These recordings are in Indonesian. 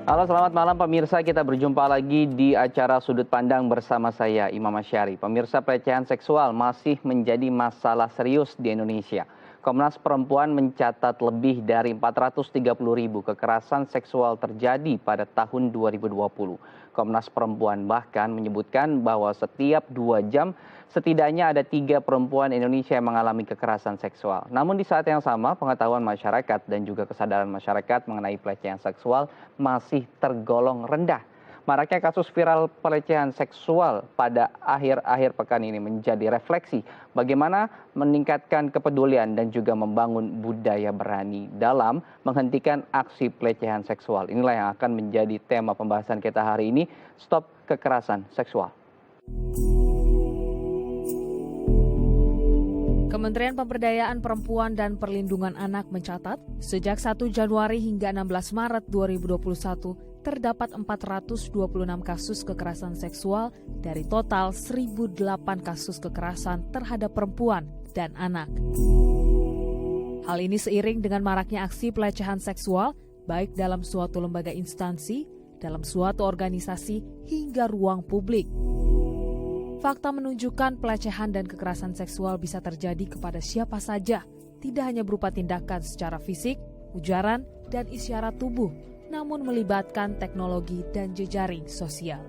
Halo, selamat malam pemirsa. Kita berjumpa lagi di acara Sudut Pandang bersama saya, Imam Asyari. Pemirsa, pelecehan seksual masih menjadi masalah serius di Indonesia. Komnas Perempuan mencatat lebih dari 430.000 kekerasan seksual terjadi pada tahun 2020. Komnas Perempuan bahkan menyebutkan bahwa setiap 2 jam setidaknya ada 3 perempuan Indonesia yang mengalami kekerasan seksual. Namun di saat yang sama, pengetahuan masyarakat dan juga kesadaran masyarakat mengenai pelecehan seksual masih tergolong rendah. Maraknya kasus viral pelecehan seksual pada akhir-akhir pekan ini menjadi refleksi bagaimana meningkatkan kepedulian dan juga membangun budaya berani dalam menghentikan aksi pelecehan seksual. Inilah yang akan menjadi tema pembahasan kita hari ini, Stop Kekerasan Seksual. Kementerian Pemberdayaan Perempuan dan Perlindungan Anak mencatat, sejak 1 Januari hingga 16 Maret 2021, terdapat 426 kasus kekerasan seksual dari total 1.008 kasus kekerasan terhadap perempuan dan anak. Hal ini seiring dengan maraknya aksi pelecehan seksual, baik dalam suatu lembaga instansi, dalam suatu organisasi, hingga ruang publik. Fakta menunjukkan pelecehan dan kekerasan seksual bisa terjadi kepada siapa saja, tidak hanya berupa tindakan secara fisik, ujaran, dan isyarat tubuh, namun melibatkan teknologi dan jejaring sosial.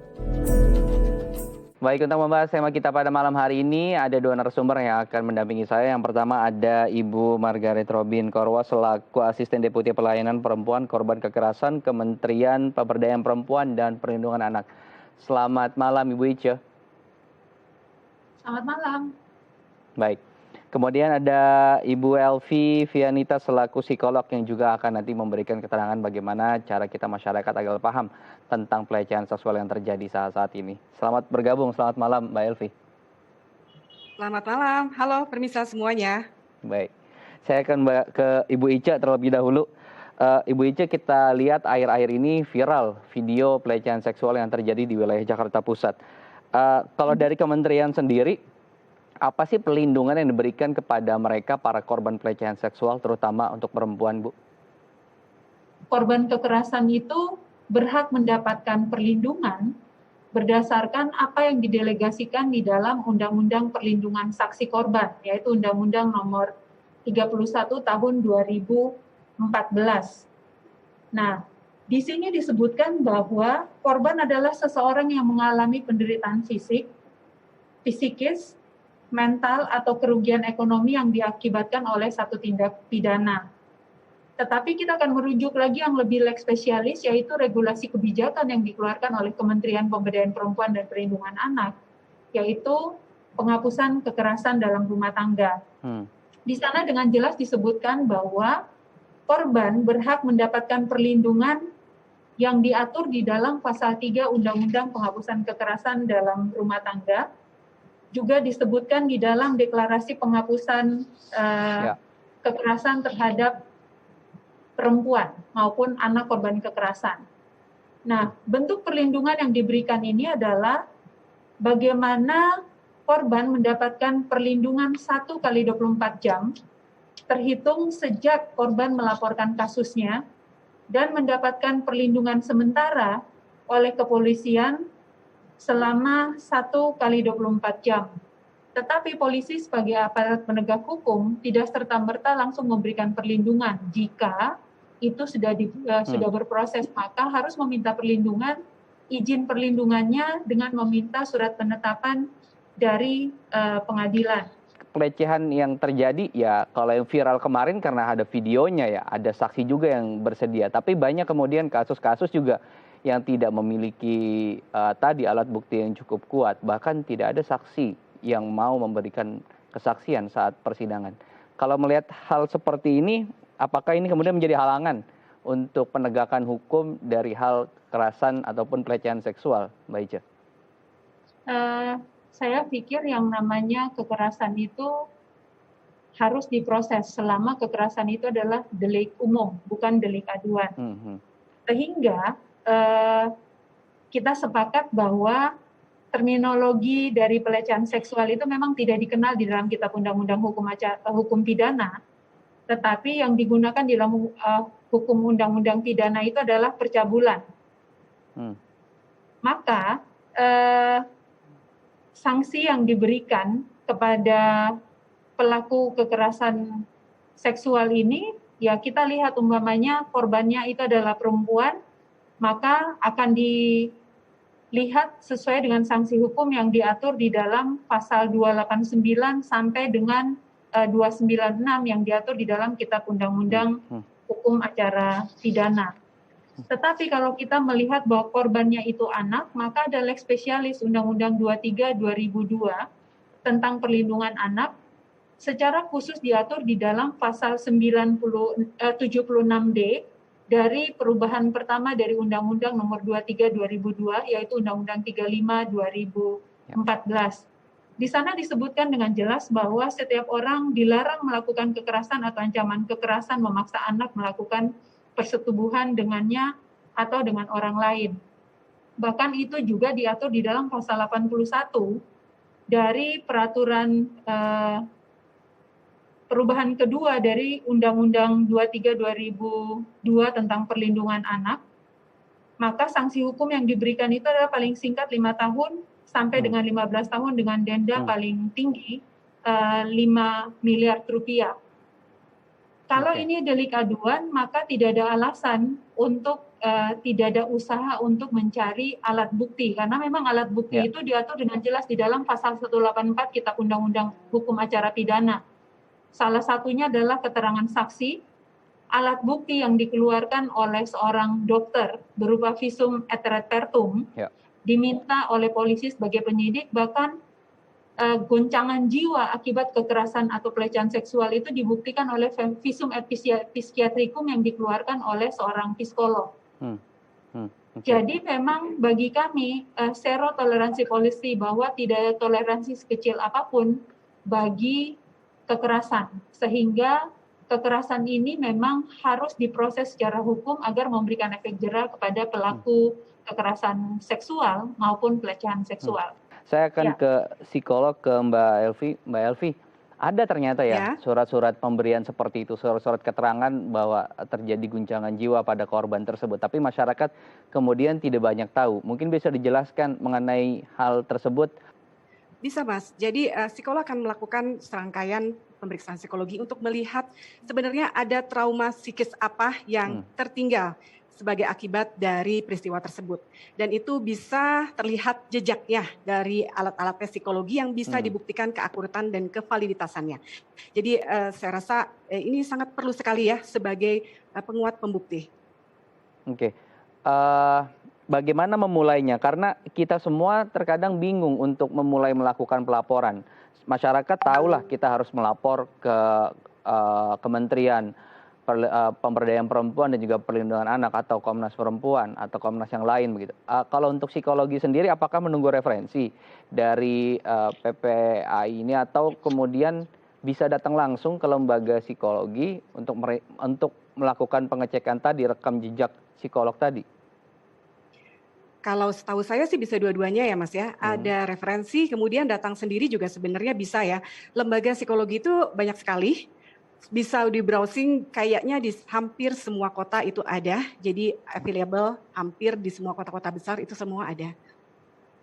Baik, untuk membahas tema kita pada malam hari ini, ada 2 narasumber yang akan mendampingi saya. Yang pertama ada Ibu Margaret Robin Korwa selaku Asisten Deputi Pelayanan Perempuan Korban Kekerasan Kementerian Pemberdayaan Perempuan dan Perlindungan Anak. Selamat malam Ibu Ice. Selamat malam. Baik. Kemudian ada Ibu Elvi Vianita selaku psikolog yang juga akan nanti memberikan keterangan bagaimana cara kita masyarakat agar paham tentang pelecehan seksual yang terjadi saat ini. Selamat bergabung, selamat malam Mbak Elvi. Selamat malam, halo pemirsa semuanya. Baik, saya akan ke Ibu Ica terlebih dahulu. Ibu Ica, kita lihat akhir-akhir ini viral video pelecehan seksual yang terjadi di wilayah Jakarta Pusat. Kalau dari kementerian sendiri, apa sih perlindungan yang diberikan kepada mereka para korban pelecehan seksual, terutama untuk perempuan, Bu? Korban kekerasan itu berhak mendapatkan perlindungan berdasarkan apa yang didelegasikan di dalam Undang-Undang Perlindungan Saksi Korban, yaitu Undang-Undang Nomor 31 Tahun 2014. Nah, di sini disebutkan bahwa korban adalah seseorang yang mengalami penderitaan fisik, psikis, mental, atau kerugian ekonomi yang diakibatkan oleh satu tindak pidana. Tetapi kita akan merujuk lagi yang lebih spesialis, yaitu regulasi kebijakan yang dikeluarkan oleh Kementerian Pemberdayaan Perempuan dan Perlindungan Anak, yaitu penghapusan kekerasan dalam rumah tangga. Di sana dengan jelas disebutkan bahwa korban berhak mendapatkan perlindungan yang diatur di dalam pasal 3 Undang-Undang Penghapusan Kekerasan dalam Rumah Tangga, juga disebutkan di dalam deklarasi penghapusan kekerasan terhadap perempuan maupun anak korban kekerasan. Nah, bentuk perlindungan yang diberikan ini adalah bagaimana korban mendapatkan perlindungan 1 kali 24 jam, terhitung sejak korban melaporkan kasusnya, dan mendapatkan perlindungan sementara oleh kepolisian selama 1 kali 24 jam. Tetapi polisi sebagai aparat penegak hukum tidak serta-merta langsung memberikan perlindungan. Jika itu sudah berproses, maka harus meminta perlindungan, izin perlindungannya dengan meminta surat penetapan dari pengadilan. Pelecehan yang terjadi ya kalau yang viral kemarin karena ada videonya ya, ada saksi juga yang bersedia. Tapi banyak kemudian kasus-kasus juga yang tidak memiliki tadi alat bukti yang cukup kuat. Bahkan tidak ada saksi yang mau memberikan kesaksian saat persidangan. Kalau melihat hal seperti ini, apakah ini kemudian menjadi halangan untuk penegakan hukum dari hal kekerasan ataupun pelecehan seksual, Mbak Ica? Saya pikir yang namanya kekerasan itu harus diproses selama kekerasan itu adalah delik umum, bukan delik aduan. Sehingga kita sepakat bahwa terminologi dari pelecehan seksual itu memang tidak dikenal di dalam Kitab Undang-Undang Hukum Pidana, tetapi yang digunakan di dalam hukum undang-undang pidana itu adalah percabulan. Hmm. Maka sanksi yang diberikan kepada pelaku kekerasan seksual ini, ya kita lihat umpamanya korbannya itu adalah perempuan, maka akan dilihat sesuai dengan sanksi hukum yang diatur di dalam pasal 289 sampai dengan 296 yang diatur di dalam Kitab Undang-Undang Hukum Acara Pidana. Tetapi kalau kita melihat bahwa korbannya itu anak, maka ada lex spesialis Undang-Undang 23 2002 tentang perlindungan anak secara khusus diatur di dalam pasal 76D dari perubahan pertama dari Undang-Undang Nomor 23 2002 yaitu Undang-Undang 35 2014. Di sana disebutkan dengan jelas bahwa setiap orang dilarang melakukan kekerasan atau ancaman kekerasan memaksa anak melakukan persetubuhan dengannya atau dengan orang lain. Bahkan itu juga diatur di dalam pasal 81 dari peraturan perubahan kedua dari Undang-Undang 23 2002 tentang perlindungan anak. Maka sanksi hukum yang diberikan itu adalah paling singkat 5 tahun sampai dengan 15 tahun dengan denda paling tinggi 5 miliar rupiah. Kalau ini delik aduan, maka tidak ada alasan untuk tidak ada usaha untuk mencari alat bukti. Karena memang alat bukti itu diatur dengan jelas di dalam pasal 184 Kitab Undang-Undang Hukum Acara Pidana. Salah satunya adalah keterangan saksi, alat bukti yang dikeluarkan oleh seorang dokter berupa visum et repertum, diminta oleh polisi sebagai penyidik, bahkan goncangan jiwa akibat kekerasan atau pelecehan seksual itu dibuktikan oleh visum et psikiatrikum yang dikeluarkan oleh seorang psikolog. Jadi memang bagi kami zero toleransi polisi bahwa tidak ada toleransi sekecil apapun bagi kekerasan, sehingga kekerasan ini memang harus diproses secara hukum agar memberikan efek jera kepada pelaku kekerasan seksual maupun pelecehan seksual. Saya akan ke psikolog, ke Mbak Elvi. Mbak Elvi, ada ternyata surat-surat pemberian seperti itu, surat-surat keterangan bahwa terjadi guncangan jiwa pada korban tersebut. Tapi masyarakat kemudian tidak banyak tahu. Mungkin bisa dijelaskan mengenai hal tersebut? Bisa, Mas. Jadi psikolog akan melakukan serangkaian pemeriksaan psikologi untuk melihat sebenarnya ada trauma psikis apa yang tertinggal sebagai akibat dari peristiwa tersebut. Dan itu bisa terlihat jejaknya dari alat-alat psikologi yang bisa dibuktikan keakuratan dan kevaliditasannya. Jadi saya rasa ini sangat perlu sekali ya sebagai penguat pembukti. Oke. Bagaimana memulainya? Karena kita semua terkadang bingung untuk memulai melakukan pelaporan. Masyarakat tahulah kita harus melapor ke Kementerian Pemberdayaan Perempuan dan juga Perlindungan Anak atau Komnas Perempuan atau Komnas yang lain begitu. Kalau untuk psikologi sendiri, apakah menunggu referensi dari PPAI ini atau kemudian bisa datang langsung ke lembaga psikologi untuk melakukan pengecekan tadi, rekam jejak psikolog tadi? Kalau setahu saya sih bisa dua-duanya ya Mas ya. Ada referensi, kemudian datang sendiri juga sebenarnya bisa ya. Lembaga psikologi itu banyak sekali. Bisa di browsing kayaknya di hampir semua kota itu ada. Jadi available hampir di semua kota-kota besar itu semua ada.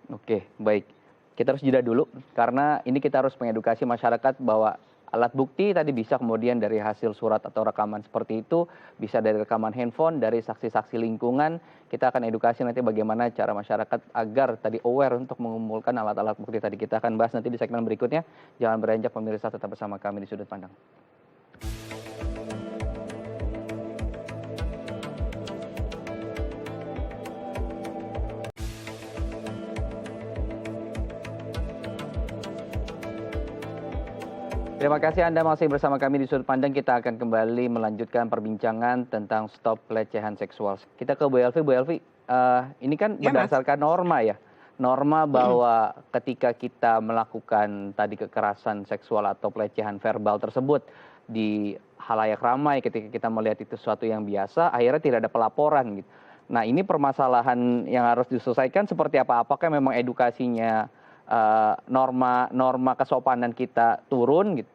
Oke, baik. Kita harus jeda dulu karena ini kita harus mengedukasi masyarakat bahwa alat bukti tadi bisa kemudian dari hasil surat atau rekaman seperti itu, bisa dari rekaman handphone, dari saksi-saksi lingkungan. Kita akan edukasi nanti bagaimana cara masyarakat agar tadi aware untuk mengumpulkan alat-alat bukti tadi. Kita akan bahas nanti di segmen berikutnya. Jangan beranjak pemirsa, tetap bersama kami di Sudut Pandang. Terima kasih Anda masih bersama kami di Sudut Pandang. Kita akan kembali melanjutkan perbincangan tentang stop pelecehan seksual. Kita ke Bu Elvi. Bu Elvi, ini kan berdasarkan norma ya. Norma bahwa ketika kita melakukan tadi kekerasan seksual atau pelecehan verbal tersebut di halayak ramai, ketika kita melihat itu sesuatu yang biasa, akhirnya tidak ada pelaporan gitu. Nah, ini permasalahan yang harus diselesaikan seperti apa? Apakah memang edukasinya norma kesopanan kita turun gitu?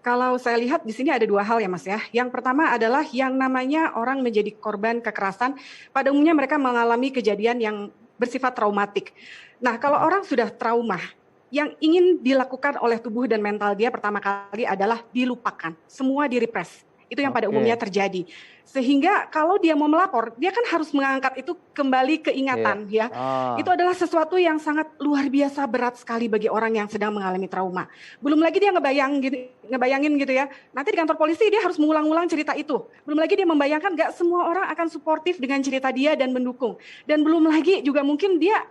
Kalau saya lihat di sini ada dua hal ya Mas ya. Yang pertama adalah yang namanya orang menjadi korban kekerasan, pada umumnya mereka mengalami kejadian yang bersifat traumatik. Nah, kalau orang sudah trauma, yang ingin dilakukan oleh tubuh dan mental dia pertama kali adalah dilupakan, semua direpress. Itu yang pada umumnya terjadi. Sehingga kalau dia mau melapor, dia kan harus mengangkat itu kembali ke ingatan ya. Itu adalah sesuatu yang sangat luar biasa berat sekali bagi orang yang sedang mengalami trauma. Belum lagi dia ngebayangin gitu ya. Nanti di kantor polisi dia harus mengulang-ulang cerita itu. Belum lagi dia membayangkan gak semua orang akan suportif dengan cerita dia dan mendukung. Dan belum lagi juga mungkin dia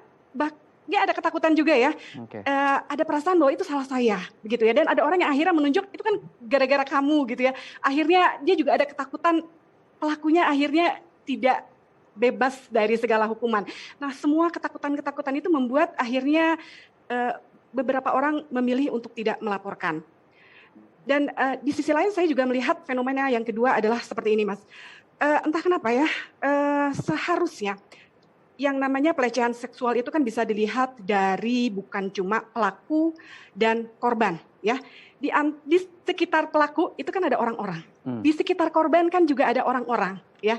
ada ketakutan juga ya, ada perasaan bahwa itu salah saya, begitu ya. Dan ada orang yang akhirnya menunjuk itu kan gara-gara kamu gitu ya. Akhirnya dia juga ada ketakutan pelakunya akhirnya tidak bebas dari segala hukuman. Nah, semua ketakutan-ketakutan itu membuat akhirnya beberapa orang memilih untuk tidak melaporkan. Dan di sisi lain saya juga melihat fenomena yang kedua adalah seperti ini, Mas. Entah kenapa ya, seharusnya yang namanya pelecehan seksual itu kan bisa dilihat dari bukan cuma pelaku dan korban ya. Di sekitar pelaku itu kan ada orang-orang. Di sekitar korban kan juga ada orang-orang ya.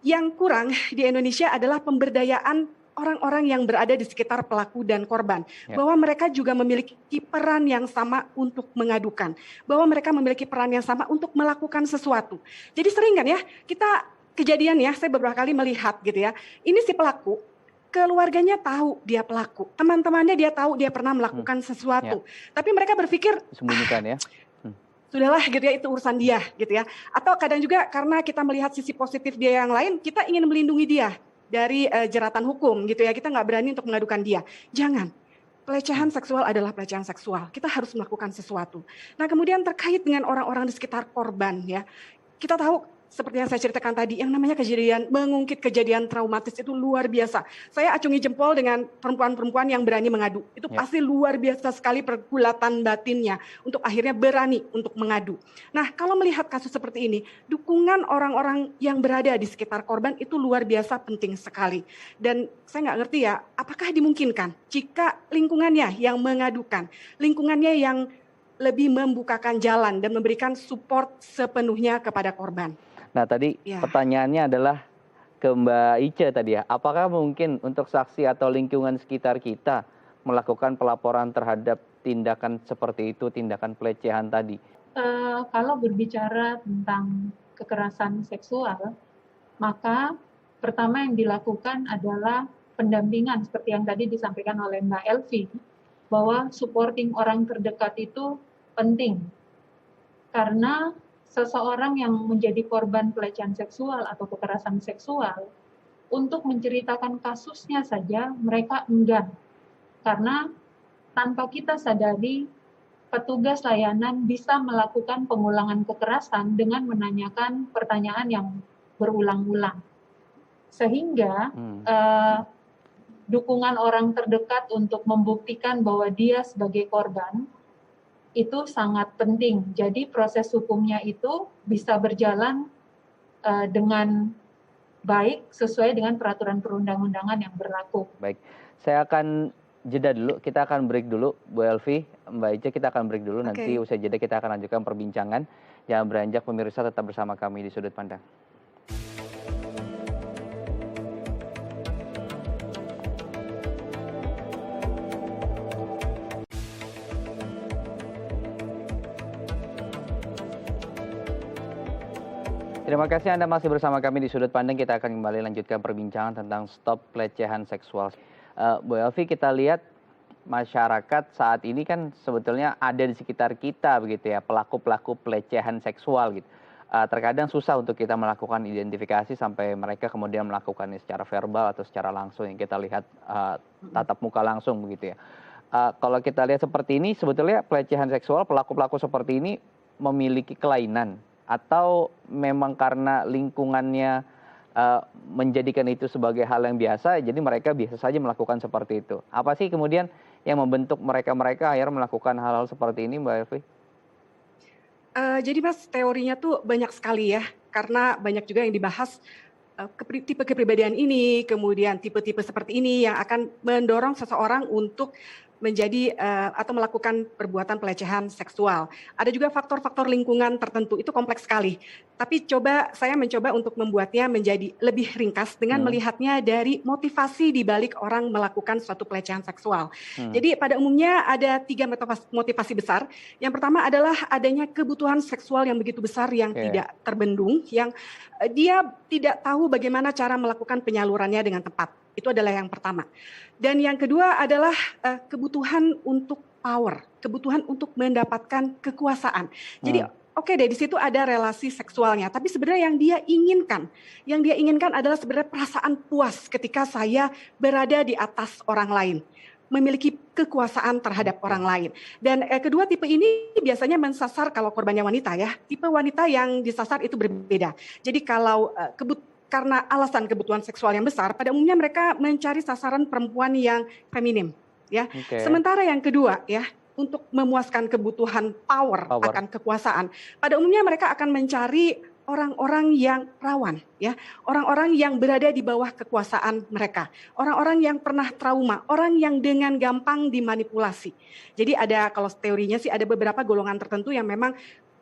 Yang kurang di Indonesia adalah pemberdayaan orang-orang yang berada di sekitar pelaku dan korban. Bahwa mereka juga memiliki peran yang sama untuk mengadukan. Bahwa mereka memiliki peran yang sama untuk melakukan sesuatu. Jadi sering kan ya kita kejadian ya, saya beberapa kali melihat gitu ya. Ini si pelaku, keluarganya tahu dia pelaku, teman-temannya dia tahu dia pernah melakukan sesuatu. Tapi mereka berpikir, sembunyikan ya. Sudahlah gitu ya, itu urusan dia gitu ya. Atau kadang juga karena kita melihat sisi positif dia yang lain, kita ingin melindungi dia dari jeratan hukum gitu ya. Kita nggak berani untuk mengadukan dia. Jangan. Pelecehan seksual adalah pelecehan seksual. Kita harus melakukan sesuatu. Nah, kemudian terkait dengan orang-orang di sekitar korban ya. Kita tahu seperti yang saya ceritakan tadi, yang namanya mengungkit kejadian traumatis itu luar biasa. Saya acungi jempol dengan perempuan-perempuan yang berani mengadu. Itu pasti luar biasa sekali pergulatan batinnya untuk akhirnya berani untuk mengadu. Nah, kalau melihat kasus seperti ini, dukungan orang-orang yang berada di sekitar korban itu luar biasa penting sekali. Dan saya nggak ngerti ya, apakah dimungkinkan jika lingkungannya yang mengadukan, lingkungannya yang lebih membukakan jalan dan memberikan support sepenuhnya kepada korban. Nah, tadi pertanyaannya adalah ke Mbak Ice tadi ya, apakah mungkin untuk saksi atau lingkungan sekitar kita melakukan pelaporan terhadap tindakan seperti itu, tindakan pelecehan tadi? Kalau berbicara tentang kekerasan seksual, maka pertama yang dilakukan adalah pendampingan seperti yang tadi disampaikan oleh Mbak Elvi, bahwa supporting orang terdekat itu penting. Karena seseorang yang menjadi korban pelecehan seksual atau kekerasan seksual, untuk menceritakan kasusnya saja mereka enggan. Karena tanpa kita sadari, petugas layanan bisa melakukan pengulangan kekerasan dengan menanyakan pertanyaan yang berulang-ulang. Sehingga dukungan orang terdekat untuk membuktikan bahwa dia sebagai korban itu sangat penting. Jadi proses hukumnya itu bisa berjalan dengan baik sesuai dengan peraturan perundang-undangan yang berlaku. Baik, saya akan jeda dulu. Kita akan break dulu, Bu Elvi, Mbak Ica, kita akan break dulu. Nanti usai jeda kita akan lanjutkan perbincangan. Jangan beranjak, pemirsa, tetap bersama kami di Sudut Pandang. Terima kasih Anda masih bersama kami di Sudut Pandang. Kita akan kembali lanjutkan perbincangan tentang stop pelecehan seksual. Bu Elvi, kita lihat masyarakat saat ini kan sebetulnya ada di sekitar kita begitu ya, pelaku-pelaku pelecehan seksual gitu. Terkadang susah untuk kita melakukan identifikasi sampai mereka kemudian melakukannya secara verbal atau secara langsung yang kita lihat tatap muka langsung begitu ya. Kalau kita lihat seperti ini, sebetulnya pelecehan seksual, pelaku-pelaku seperti ini memiliki kelainan atau memang karena lingkungannya menjadikan itu sebagai hal yang biasa, jadi mereka biasa saja melakukan seperti itu. Apa sih kemudian yang membentuk mereka akhirnya melakukan hal-hal seperti ini, Mbak Elvi? Jadi Mas, teorinya tuh banyak sekali ya, karena banyak juga yang dibahas tipe kepribadian ini, kemudian tipe-tipe seperti ini yang akan mendorong seseorang untuk menjadi atau melakukan perbuatan pelecehan seksual. Ada juga faktor-faktor lingkungan tertentu, itu kompleks sekali. Tapi saya mencoba untuk membuatnya menjadi lebih ringkas dengan melihatnya dari motivasi di balik orang melakukan suatu pelecehan seksual. Jadi pada umumnya ada 3 motivasi besar. Yang pertama adalah adanya kebutuhan seksual yang begitu besar yang tidak terbendung, yang dia tidak tahu bagaimana cara melakukan penyalurannya dengan tepat. Itu adalah yang pertama. Dan yang kedua adalah kebutuhan untuk power, kebutuhan untuk mendapatkan kekuasaan. Jadi oke deh, di situ ada relasi seksualnya, tapi sebenarnya yang dia inginkan adalah sebenarnya perasaan puas ketika saya berada di atas orang lain, memiliki kekuasaan terhadap orang lain. Dan kedua tipe ini biasanya mensasar kalau korbannya wanita ya, tipe wanita yang disasar itu berbeda. Jadi kalau karena alasan kebutuhan seksual yang besar, pada umumnya mereka mencari sasaran perempuan yang feminim, ya. Sementara yang kedua ya, untuk memuaskan kebutuhan power akan kekuasaan, pada umumnya mereka akan mencari orang-orang yang rawan, ya, orang-orang yang berada di bawah kekuasaan mereka, orang-orang yang pernah trauma, orang yang dengan gampang dimanipulasi. Jadi kalau teorinya sih ada beberapa golongan tertentu yang memang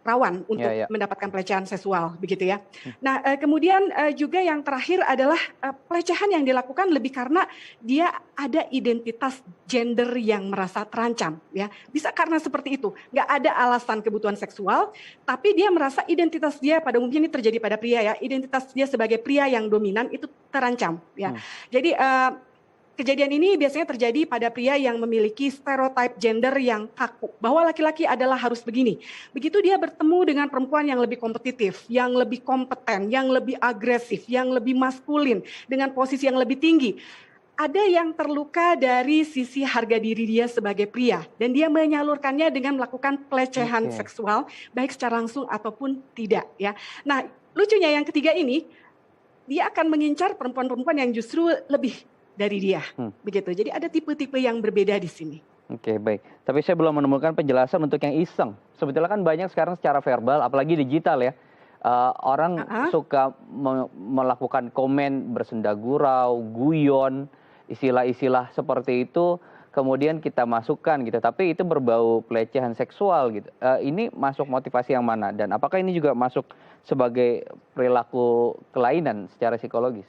rawan untuk mendapatkan pelecehan seksual, begitu ya. Nah, kemudian juga yang terakhir adalah pelecehan yang dilakukan lebih karena dia ada identitas gender yang merasa terancam, ya. Bisa karena seperti itu, nggak ada alasan kebutuhan seksual, tapi dia merasa identitas dia pada umumnya ini terjadi pada pria ya, identitas dia sebagai pria yang dominan itu terancam, ya. Jadi kejadian ini biasanya terjadi pada pria yang memiliki stereotip gender yang kaku, bahwa laki-laki adalah harus begini. Begitu dia bertemu dengan perempuan yang lebih kompetitif, yang lebih kompeten, yang lebih agresif, yang lebih maskulin, dengan posisi yang lebih tinggi, ada yang terluka dari sisi harga diri dia sebagai pria, dan dia menyalurkannya dengan melakukan pelecehan seksual, baik secara langsung ataupun tidak, ya. Nah, lucunya yang ketiga ini, dia akan mengincar perempuan-perempuan yang justru lebih dari dia, begitu. Jadi ada tipe-tipe yang berbeda di sini. Oke, baik. Tapi saya belum menemukan penjelasan untuk yang iseng. Sebetulnya kan banyak sekarang secara verbal, apalagi digital ya, orang suka melakukan komen bersenda gurau, guyon, istilah-istilah seperti itu, kemudian kita masukkan gitu. Tapi itu berbau pelecehan seksual gitu. Ini masuk motivasi yang mana? Dan apakah ini juga masuk sebagai perilaku kelainan secara psikologis?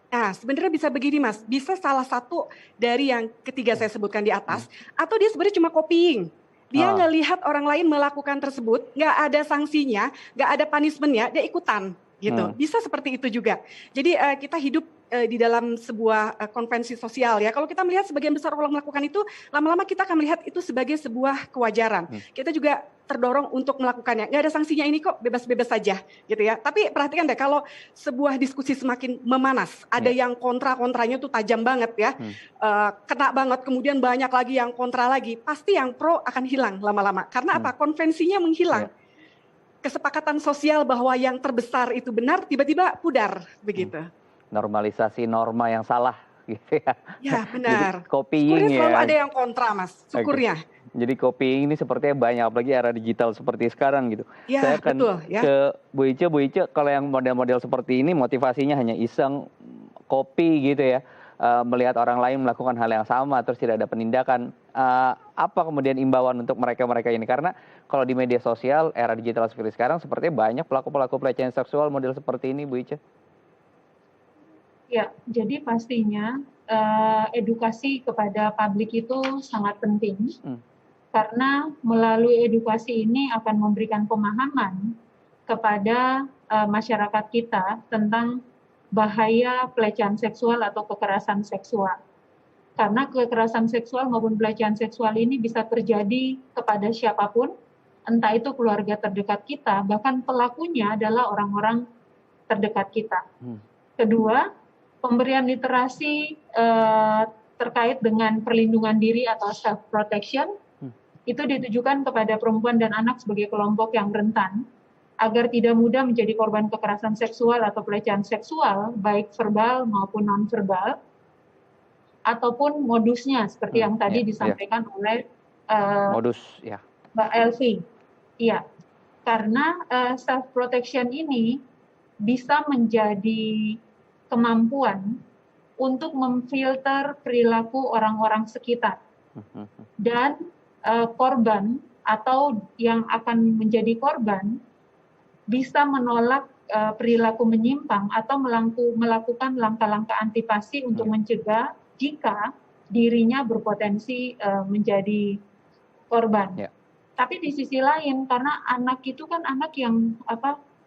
Nah, sebenarnya bisa begini Mas, bisa salah satu dari yang ketiga saya sebutkan di atas, atau dia sebenarnya cuma copying. Dia ngelihat orang lain melakukan tersebut, nggak ada sanksinya, nggak ada punishment-nya, dia ikutan gitu. Bisa seperti itu juga. Jadi kita hidup di dalam sebuah konvensi sosial ya. Kalau kita melihat sebagian besar orang melakukan itu, lama-lama kita akan melihat itu sebagai sebuah kewajaran. Kita juga terdorong untuk melakukannya. Nggak ada sanksinya ini kok, bebas-bebas saja gitu ya. Tapi perhatikan deh, kalau sebuah diskusi semakin memanas, ada yang kontra-kontranya tuh tajam banget ya, kena banget, kemudian banyak lagi yang kontra lagi, pasti yang pro akan hilang lama-lama. Karena apa? Konvensinya menghilang. Kesepakatan sosial bahwa yang terbesar itu benar, tiba-tiba pudar begitu. Normalisasi norma yang salah gitu ya. Ya benar. Jadi copying syukurnya selalu ada yang kontra Mas, syukurnya. Jadi copying ini sepertinya banyak, apalagi era digital seperti sekarang gitu. Ya, saya akan betul, ya. ke Bu Ice, kalau yang model-model seperti ini motivasinya hanya iseng, copy gitu ya, melihat orang lain melakukan hal yang sama terus tidak ada penindakan. Apa kemudian imbauan untuk mereka-mereka ini? Karena kalau di media sosial era digital seperti sekarang sepertinya banyak pelaku-pelaku pelecehan seksual model seperti ini, Bu Ice. Ya, jadi pastinya edukasi kepada publik itu sangat penting. Karena melalui edukasi ini akan memberikan pemahaman kepada masyarakat kita tentang bahaya pelecehan seksual atau kekerasan seksual. Karena kekerasan seksual maupun pelecehan seksual ini bisa terjadi kepada siapapun, entah itu keluarga terdekat kita, bahkan pelakunya adalah orang-orang terdekat kita. Kedua, pemberian literasi terkait dengan perlindungan diri atau self-protection, itu ditujukan kepada perempuan dan anak sebagai kelompok yang rentan, agar tidak mudah menjadi korban kekerasan seksual atau pelecehan seksual, baik verbal maupun non-verbal, ataupun modusnya, seperti yang tadi disampaikan oleh modus, ya. Mbak Elvi. Iya, karena self-protection ini bisa menjadi kemampuan untuk memfilter perilaku orang-orang sekitar. Mhm. dan korban atau yang akan menjadi korban bisa menolak perilaku menyimpang atau melakukan langkah-langkah antipasi untuk mencegah jika dirinya berpotensi menjadi korban. Ya. Tapi di sisi lain, karena anak itu kan anak yang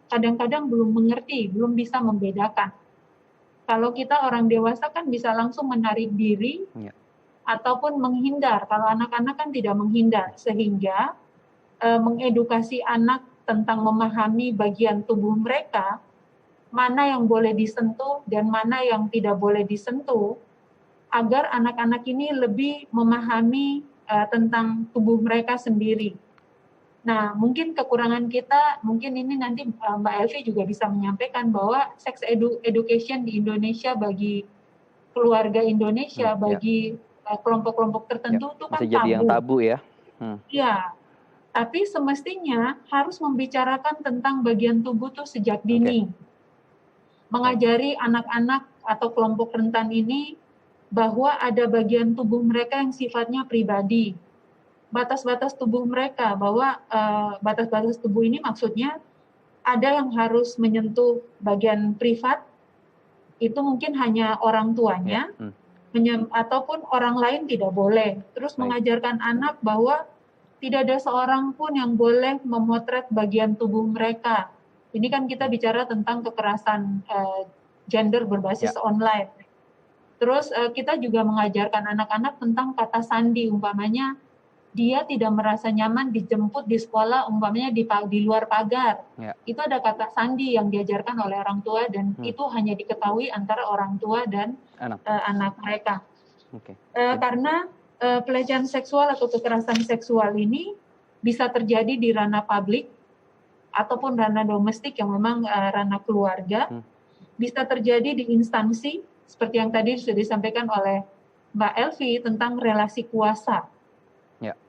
kadang-kadang belum mengerti, belum bisa membedakan. Kalau kita orang dewasa kan bisa langsung menarik diri Ya. ataupun menghindar. Kalau anak-anak kan tidak menghindar, sehingga mengedukasi anak tentang memahami bagian tubuh mereka, mana yang boleh disentuh dan mana yang tidak boleh disentuh, agar anak-anak ini lebih memahami tentang tubuh mereka sendiri. Nah, mungkin kekurangan kita, mungkin ini nanti Mbak Elvi juga bisa menyampaikan bahwa sex education di Indonesia bagi keluarga Indonesia, bagi kelompok-kelompok tertentu itu kan Masih jadi yang tabu ya. Iya, tapi semestinya harus membicarakan tentang bagian tubuh tuh sejak dini. Mengajari anak-anak atau kelompok rentan ini bahwa ada bagian tubuh mereka yang sifatnya pribadi. Batas-batas tubuh mereka, bahwa batas-batas tubuh ini maksudnya ada yang harus menyentuh bagian privat, itu mungkin hanya orang tuanya, ataupun orang lain tidak boleh. Terus mengajarkan anak bahwa tidak ada seorang pun yang boleh memotret bagian tubuh mereka. Ini kan kita bicara tentang kekerasan gender berbasis online. Terus kita juga mengajarkan anak-anak tentang kata sandi, umpamanya dia tidak merasa nyaman dijemput di sekolah, umpamanya di luar pagar. Itu ada kata sandi yang diajarkan oleh orang tua dan itu hanya diketahui antara orang tua dan anak mereka. Karena pelecehan seksual atau kekerasan seksual ini bisa terjadi di ranah publik ataupun ranah domestik yang memang ranah keluarga, bisa terjadi di instansi seperti yang tadi sudah disampaikan oleh Mbak Elvi tentang relasi kuasa.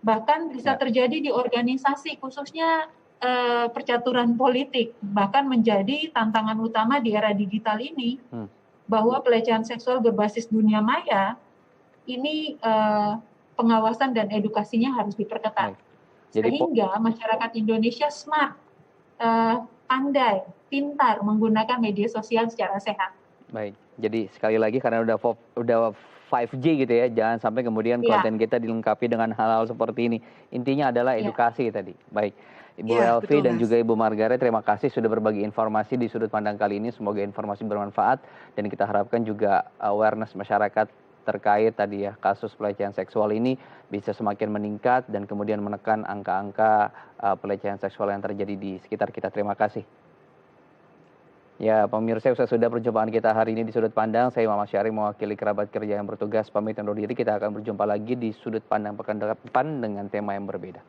Bahkan bisa terjadi di organisasi, khususnya percaturan politik, bahkan menjadi tantangan utama di era digital ini, bahwa pelecehan seksual berbasis dunia maya ini pengawasan dan edukasinya harus diperketat. Sehingga masyarakat Indonesia smart, pandai, pintar menggunakan media sosial secara sehat. Baik, jadi sekali lagi karena udah 5G gitu ya, jangan sampai kemudian konten kita dilengkapi dengan hal-hal seperti ini. Intinya adalah edukasi tadi. Baik, Ibu Elvi dan juga Ibu Margaret, terima kasih sudah berbagi informasi di sudut pandang kali ini. Semoga informasi bermanfaat dan kita harapkan juga awareness masyarakat terkait tadi ya kasus pelecehan seksual ini bisa semakin meningkat dan kemudian menekan angka-angka pelecehan seksual yang terjadi di sekitar kita. Terima kasih. Ya, pemirsa, sudah perjumpaan kita hari ini di Sudut Pandang. Saya Muhammad Syari mewakili kerabat kerja yang bertugas pamit undur diri. Kita akan berjumpa lagi di Sudut Pandang pekan depan dengan tema yang berbeda.